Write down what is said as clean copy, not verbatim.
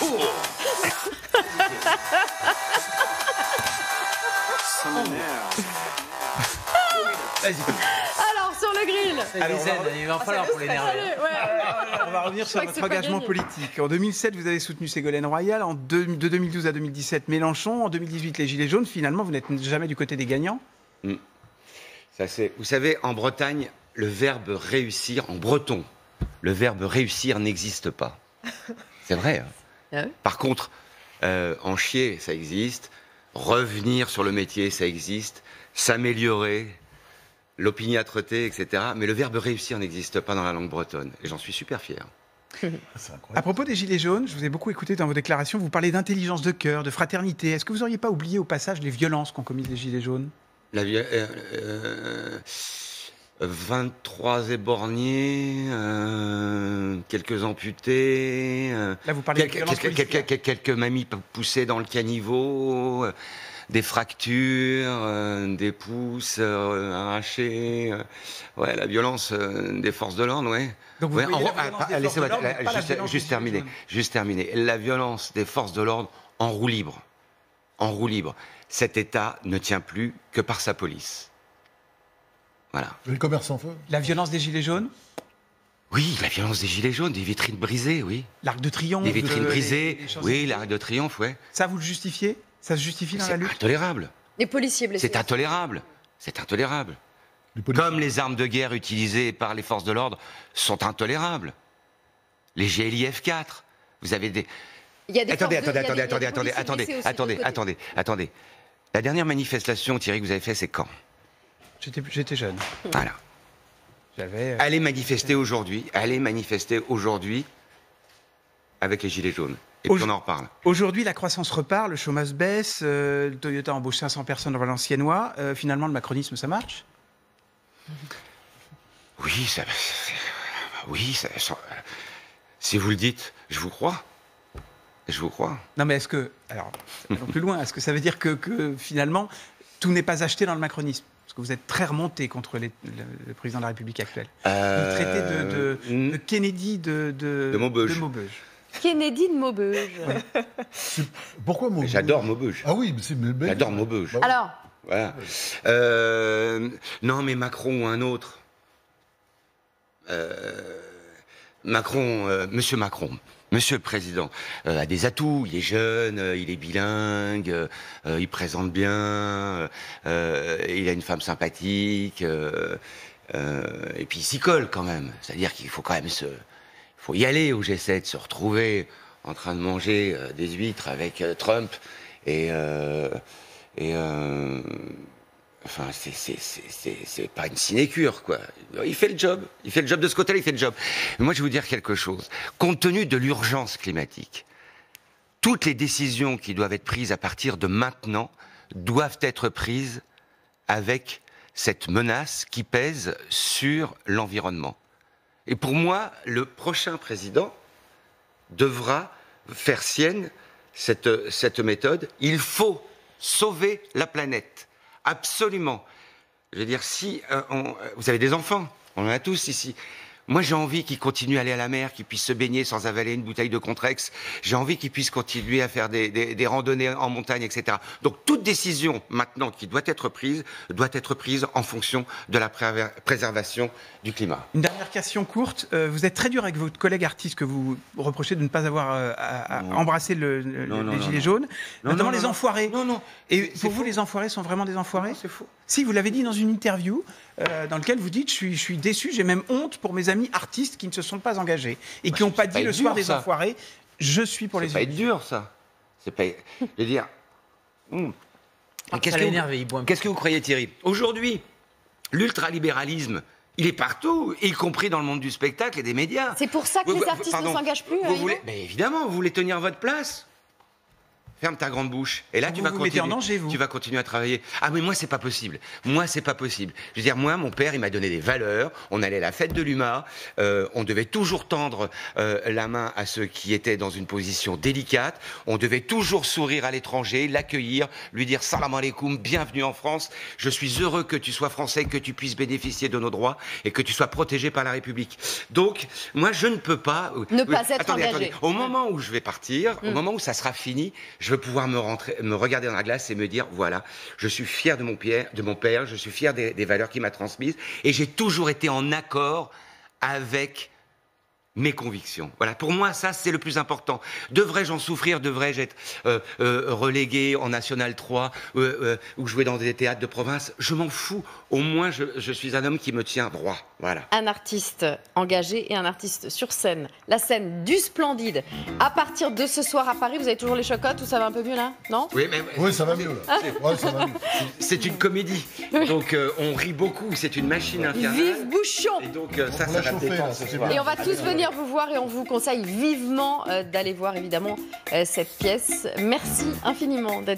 cours. Ça m'énerve. Vas-y. Alors, sur le grill. Il va falloir pour l'énerver. Allez, ouais. On va revenir sur crois que votre c'est pas engagement gagné. politique. En 2007, vous avez soutenu Ségolène Royal. De 2012 à 2017, Mélenchon. En 2018, les Gilets jaunes. Finalement, vous n'êtes jamais du côté des gagnants. Vous savez, en Bretagne, le verbe réussir, en breton, le verbe réussir n'existe pas. C'est vrai. Hein. Ah ouais. Par contre, en chier, ça existe. Revenir sur le métier, ça existe. S'améliorer, l'opiniâtreté, etc. Mais le verbe réussir n'existe pas dans la langue bretonne. Et j'en suis super fier. À propos des Gilets jaunes, je vous ai beaucoup écouté dans vos déclarations. Vous parlez d'intelligence de cœur, de fraternité. Est-ce que vous n'auriez pas oublié au passage les violences qu'ont commises les Gilets jaunes? 23 éborgnés, quelques amputés, Là, vous parlez de violences policières. quelques mamies poussées dans le caniveau, des fractures, des pouces arrachés. Ouais, la violence des forces de l'ordre, ouais. Donc vous Ouais, voyez la violence des laissez-moi forces de l'ordre, mais pas la violence des juste Gilets terminer. jaunes. Juste terminer. La violence des forces de l'ordre en roue libre. En roue libre. Cet État ne tient plus que par sa police. Voilà. Le commerce en feu. La violence des Gilets jaunes, Oui, la violence des Gilets jaunes, des vitrines brisées, oui. l'Arc de Triomphe. Des vitrines brisées, les choses- oui, l'Arc de Triomphe, ouais. Ça, vous le justifiez? Ça se justifie dans la C'est lutte? intolérable. Les policiers blessés. C'est intolérable. C'est intolérable. Les policiers. Comme les armes de guerre utilisées par les forces de l'ordre sont intolérables. Les GLIF 4, vous avez des... Il y a des Attendez, forces de- il y a des policiers blessés aussi de l'autre côté. attendez. La dernière manifestation, Thierry, que vous avez fait, c'est quand? J'étais jeune. Voilà. J'avais... Allez manifester aujourd'hui avec les Gilets jaunes. Et puis on en reparle. Aujourd'hui, la croissance repart, le chômage baisse, le Toyota embauche 500 personnes dans Valenciennois. Finalement, le macronisme, ça marche? Oui, si vous le dites, je vous crois. Je vous crois. Non, mais est-ce que... Alors, allons plus loin. Est-ce que ça veut dire que finalement, tout n'est pas acheté dans le macronisme? Parce que vous êtes très remonté contre le président de la République actuelle. Vous le traitez de Kennedy de Maubeuge. Kennedy de Maubeuge. Pourquoi Maubeuge? J'adore Maubeuge. Ah oui, mais c'est... J'adore Maubeuge. Alors, Voilà. Non, mais Macron ou un autre. Monsieur Macron, Monsieur le Président, a des atouts. Il est jeune, il est bilingue, il présente bien, il a une femme sympathique, et puis il s'y colle quand même. C'est-à-dire qu'il faut quand même faut y aller au G7, se retrouver en train de manger des huîtres avec Trump enfin, c'est pas une sinécure, quoi. Il fait le job de ce côté-là, il fait le job. Mais moi, je vais vous dire quelque chose. Compte tenu de l'urgence climatique, toutes les décisions qui doivent être prises à partir de maintenant doivent être prises avec cette menace qui pèse sur l'environnement. Et pour moi, le prochain président devra faire sienne cette méthode. Il faut sauver la planète. Absolument. Je veux dire, si vous avez des enfants, on en a tous ici. Moi, j'ai envie qu'ils continuent à aller à la mer, qu'ils puissent se baigner sans avaler une bouteille de Contrex. J'ai envie qu'ils puissent continuer à faire des randonnées en montagne, etc. Donc, toute décision maintenant qui doit être prise en fonction de la préservation du climat. Une dernière question courte. Vous êtes très dur avec votre collègue artiste que vous reprochez de ne pas avoir embrassé les Gilets jaunes, notamment les enfoirés. Non. Et pour vous, les enfoirés sont vraiment des enfoirés? C'est faux. Si, vous l'avez dit dans une interview dans laquelle vous dites je suis déçu, j'ai même honte pour mes amis artistes qui ne se sont pas engagés et qui n'ont pas dit le soir des enfoirés, je suis pour les C'est pas être dur, ça. C'est pas... Je veux dire... Ça l'énerve, il boit un peu. Qu'est-ce que vous croyez, Thierry? Aujourd'hui, l'ultralibéralisme, il est partout, y compris dans le monde du spectacle et des médias. c'est pour ça que les artistes ne s'engagent plus. Mais évidemment, vous voulez tenir votre place. ferme ta grande bouche. Et là, Vous tu vas vous continuer. mettez en danger, vous. Tu vas continuer à travailler. Ah, mais moi, c'est pas possible. Moi, c'est pas possible. Je veux dire, moi, mon père, il m'a donné des valeurs. On allait à la fête de l'UMA. On devait toujours tendre la main à ceux qui étaient dans une position délicate. On devait toujours sourire à l'étranger, l'accueillir, lui dire salam alaikum, bienvenue en France. Je suis heureux que tu sois français, que tu puisses bénéficier de nos droits et que tu sois protégé par la République. Donc, moi, je ne peux pas... Ne pas être engagé. Au moment où je vais partir, au moment où ça sera fini, je vais pouvoir me regarder dans la glace et me dire, voilà, je suis fier de mon père, je suis fier des valeurs qu'il m'a transmises et j'ai toujours été en accord avec mes convictions. Voilà, pour moi, ça, c'est le plus important. Devrais-je en souffrir? Devrais-je être relégué en National 3 ou jouer dans des théâtres de province? Je m'en fous. Au moins, je suis un homme qui me tient droit. Voilà. Un artiste engagé et un artiste sur scène. La scène du Splendide. À partir de ce soir à Paris, vous avez toujours les chocottes ou ça va un peu mieux là? Non? Oui, mais Oui, ça va mieux, là. Ouais, ça va mieux. c'est une comédie. Donc, on rit beaucoup. C'est une machine infernale. Vive Bouchon! Et donc, On ça l'a va chauffé, détendre là, ce c'est soir. bien. Et on va tous venir vous voir et on vous conseille vivement d'aller voir évidemment cette pièce. Merci infiniment d'être